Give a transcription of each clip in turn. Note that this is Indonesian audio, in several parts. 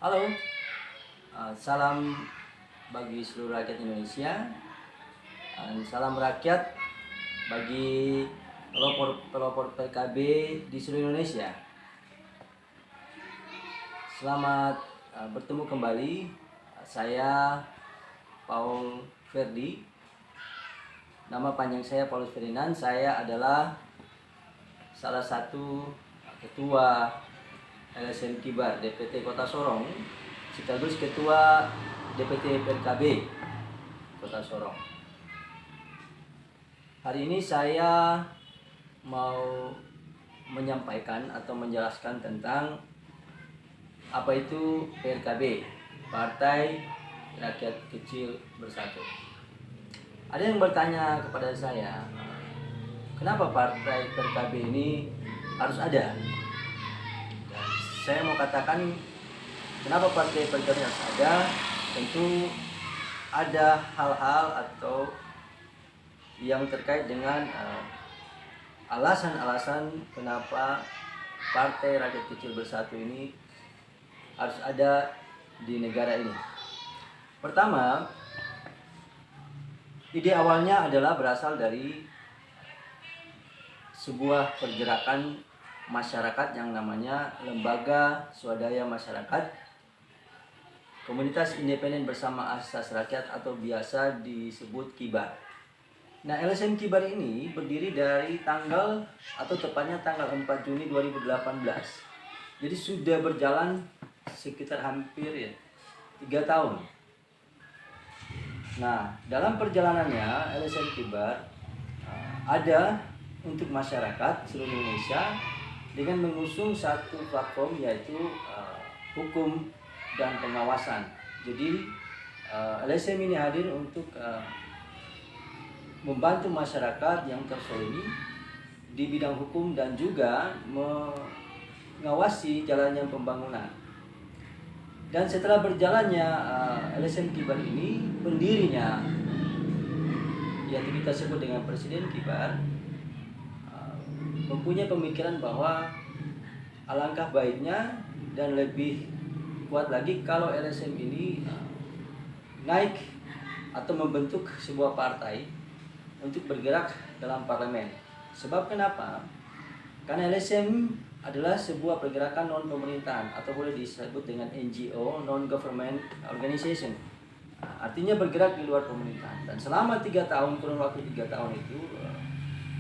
Halo, salam bagi seluruh rakyat Indonesia, dan salam rakyat bagi pelopor PKB di seluruh Indonesia. Selamat bertemu kembali. Saya Paul Ferdi. Nama panjang saya Paulus Ferdinand. Saya adalah salah satu ketua LSM Kibar DPT Kota Sorong, sekaligus ketua DPT PKB Kota Sorong. Hari ini saya mau menyampaikan atau menjelaskan tentang apa itu PRKB, Partai Rakyat Kecil Bersatu. Ada yang bertanya kepada saya, kenapa partai PRKB ini harus ada? Dan saya mau katakan kenapa partai PRKB harus ada. Tentu ada hal-hal atau yang terkait dengan alasan-alasan kenapa Partai Rakyat Kecil Bersatu ini harus ada di negara ini. Pertama, ide awalnya adalah berasal dari sebuah pergerakan masyarakat yang namanya Lembaga Swadaya Masyarakat Komunitas Independen Bersama Asas Rakyat atau biasa disebut KIBAR. Nah, LSM KIBAR ini berdiri dari tanggal atau tepatnya tanggal 4 Juni 2018. Jadi sudah berjalan sekitar hampir 3 tahun. Nah, dalam perjalanannya LSM KIBAR ada untuk masyarakat seluruh Indonesia dengan mengusung satu platform, yaitu hukum dan pengawasan. Jadi LSM ini hadir untuk membantu masyarakat yang terzolimi di bidang hukum dan juga mengawasi jalannya pembangunan. Dan setelah berjalannya LSM KIBAR ini, pendirinya yaitu kita sebut dengan Presiden KIBAR mempunyai pemikiran bahwa alangkah baiknya dan lebih kuat lagi kalau LSM ini naik atau membentuk sebuah partai untuk bergerak dalam parlemen. Sebab kenapa? Karena LSM adalah sebuah pergerakan non-pemerintahan atau boleh disebut dengan NGO, non-government organization. Artinya bergerak di luar pemerintahan. Dan selama 3 tahun, kurun waktu 3 tahun itu,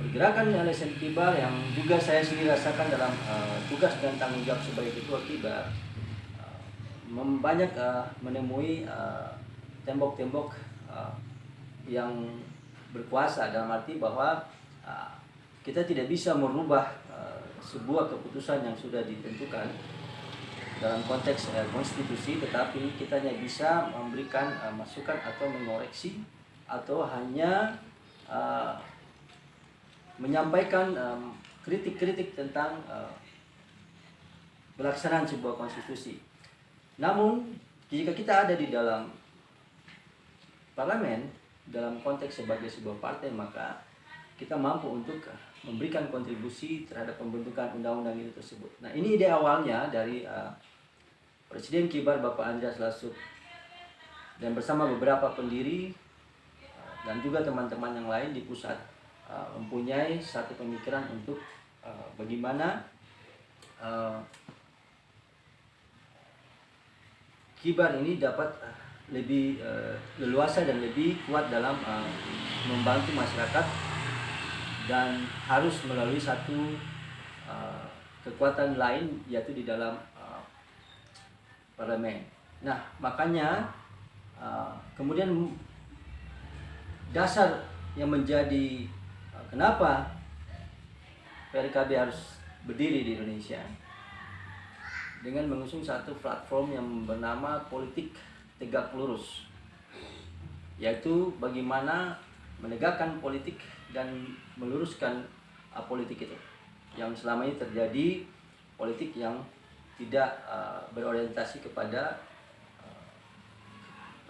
pergerakan LSM KIBAR yang juga saya sendiri rasakan dalam tugas dan tanggung jawab sebagai ketua KIBAR, banyak menemui tembok-tembok yang berkuasa, dalam arti bahwa kita tidak bisa merubah sebuah keputusan yang sudah ditentukan dalam konteks konstitusi, tetapi kita hanya bisa memberikan masukan atau mengoreksi atau hanya menyampaikan kritik-kritik tentang pelaksanaan sebuah konstitusi. Namun jika kita ada di dalam parlemen dalam konteks sebagai sebuah partai, maka kita mampu untuk memberikan kontribusi terhadap pembentukan undang-undang itu tersebut. Nah, ini ide awalnya dari Presiden KIBAR Bapak Andreas Lasut dan bersama beberapa pendiri dan juga teman-teman yang lain di pusat mempunyai satu pemikiran untuk bagaimana KIBAR ini dapat lebih leluasa dan lebih kuat dalam membantu masyarakat dan harus melalui satu kekuatan lain, yaitu di dalam parlemen. Nah, makanya kemudian dasar yang menjadi kenapa PRKB harus berdiri di Indonesia dengan mengusung satu platform yang bernama Politik Tegak Lurus, yaitu bagaimana menegakkan politik dan meluruskan politik itu yang selama ini terjadi, politik yang tidak berorientasi kepada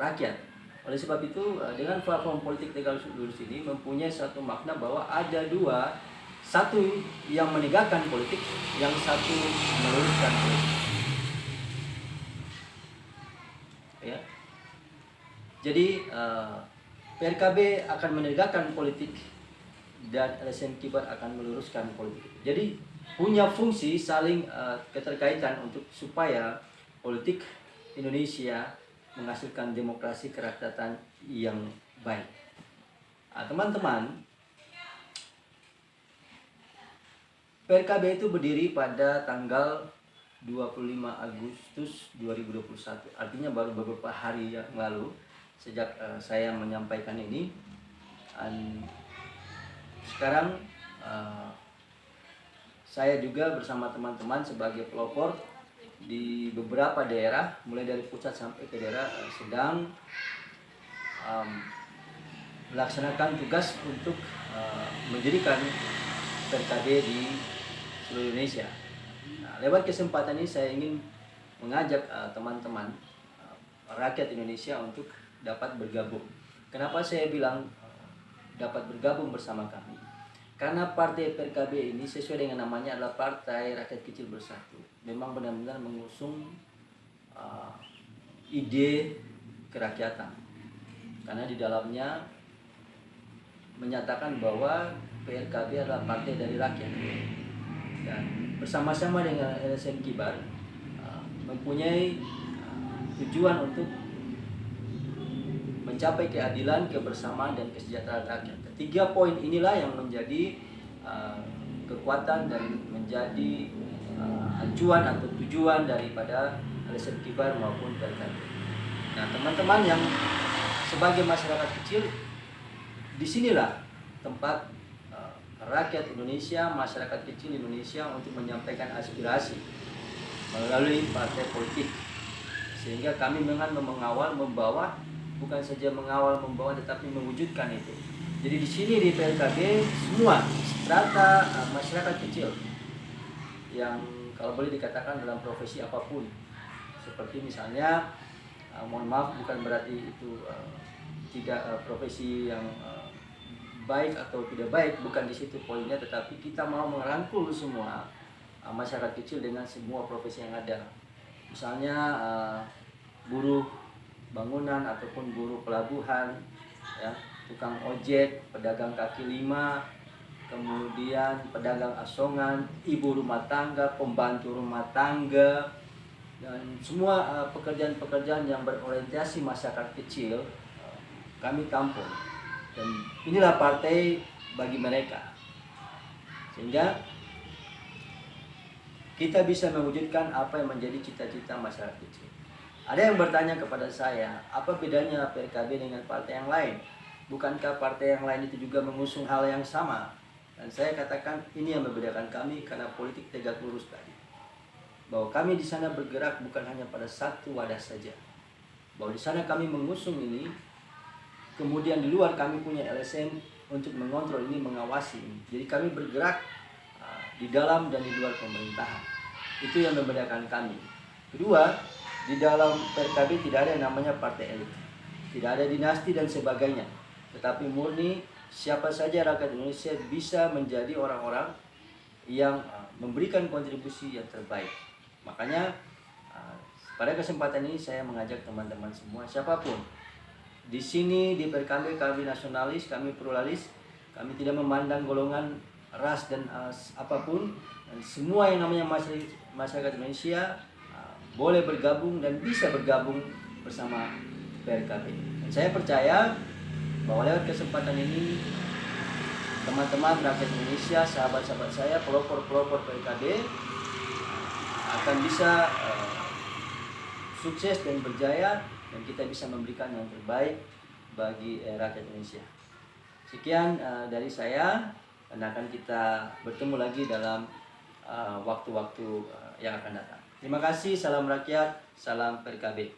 rakyat. Oleh sebab itu, dengan platform Politik Tegak Lurus ini mempunyai satu makna bahwa ada dua, satu yang menegakkan politik, yang satu meluruskan politik. Jadi PRKB akan menegakkan politik dan LSM Kibar akan meluruskan politik. Jadi punya fungsi saling keterkaitan untuk supaya politik Indonesia menghasilkan demokrasi kerakyatan yang baik. Teman-teman, PRKB itu berdiri pada tanggal 25 Agustus 2021. Artinya baru beberapa hari yang lalu sejak saya menyampaikan ini. Dan sekarang saya juga bersama teman-teman sebagai pelopor di beberapa daerah, mulai dari pusat sampai ke daerah, sedang melaksanakan tugas untuk mendirikan PRKB di seluruh Indonesia. Nah, lewat kesempatan ini saya ingin mengajak teman-teman rakyat Indonesia untuk dapat bergabung. Kenapa saya bilang dapat bergabung bersama kami? Karena partai PRKB ini sesuai dengan namanya adalah Partai Rakyat Kecil Bersatu. Memang benar-benar mengusung ide kerakyatan. Karena di dalamnya menyatakan bahwa PRKB adalah partai dari rakyat. Dan bersama-sama dengan LSM Kibar mempunyai tujuan untuk mencapai keadilan, kebersamaan, dan kesejahteraan rakyat. Ketiga poin inilah yang menjadi kekuatan dan menjadi acuan atau tujuan daripada LSM Kibar maupun PRKB. Nah, teman-teman yang sebagai masyarakat kecil, disinilah tempat rakyat Indonesia, masyarakat kecil Indonesia untuk menyampaikan aspirasi melalui partai politik. Sehingga kami dengan mengawal, membawa, bukan saja mengawal, membawa, tetapi mewujudkan itu. Jadi di sini di PRKB semua strata masyarakat kecil yang kalau boleh dikatakan dalam profesi apapun, seperti misalnya mohon maaf bukan berarti itu tidak profesi yang baik atau tidak baik, bukan di situ poinnya, tetapi kita mau merangkul semua masyarakat kecil dengan semua profesi yang ada. Misalnya buruh bangunan ataupun buruh pelabuhan, ya, tukang ojek, pedagang kaki lima, kemudian pedagang asongan, ibu rumah tangga, pembantu rumah tangga, dan semua pekerjaan-pekerjaan yang berorientasi masyarakat kecil kami tampung. Dan inilah partai bagi mereka, sehingga kita bisa mewujudkan apa yang menjadi cita-cita masyarakat kecil. Ada yang bertanya kepada saya, apa bedanya PRKB dengan partai yang lain? Bukankah partai yang lain itu juga mengusung hal yang sama? Dan saya katakan ini yang membedakan kami karena politik tegak lurus tadi. Bahwa kami di sana bergerak bukan hanya pada satu wadah saja. Bahwa di sana kami mengusung ini, kemudian di luar kami punya LSM untuk mengontrol ini, mengawasi ini. Jadi kami bergerak di dalam dan di luar pemerintahan. Itu yang membedakan kami. Kedua, di dalam PRKB tidak ada yang namanya partai elit. Tidak ada dinasti dan sebagainya. Tetapi murni siapa saja rakyat Indonesia bisa menjadi orang-orang yang memberikan kontribusi yang terbaik. Makanya pada kesempatan ini saya mengajak teman-teman semua, siapapun di sini di PRKB, kami nasionalis, kami pluralis, kami tidak memandang golongan, ras dan apapun, dan semua yang namanya masyarakat Indonesia boleh bergabung dan bisa bergabung bersama PRKB. Dan saya percaya bahwa lewat kesempatan ini teman-teman rakyat Indonesia, sahabat-sahabat saya, pelopor-pelopor PRKB akan bisa sukses dan berjaya, dan kita bisa memberikan yang terbaik bagi rakyat Indonesia. Sekian dari saya, dan akan kita bertemu lagi dalam waktu-waktu yang akan datang. Terima kasih, salam rakyat, salam PRKB.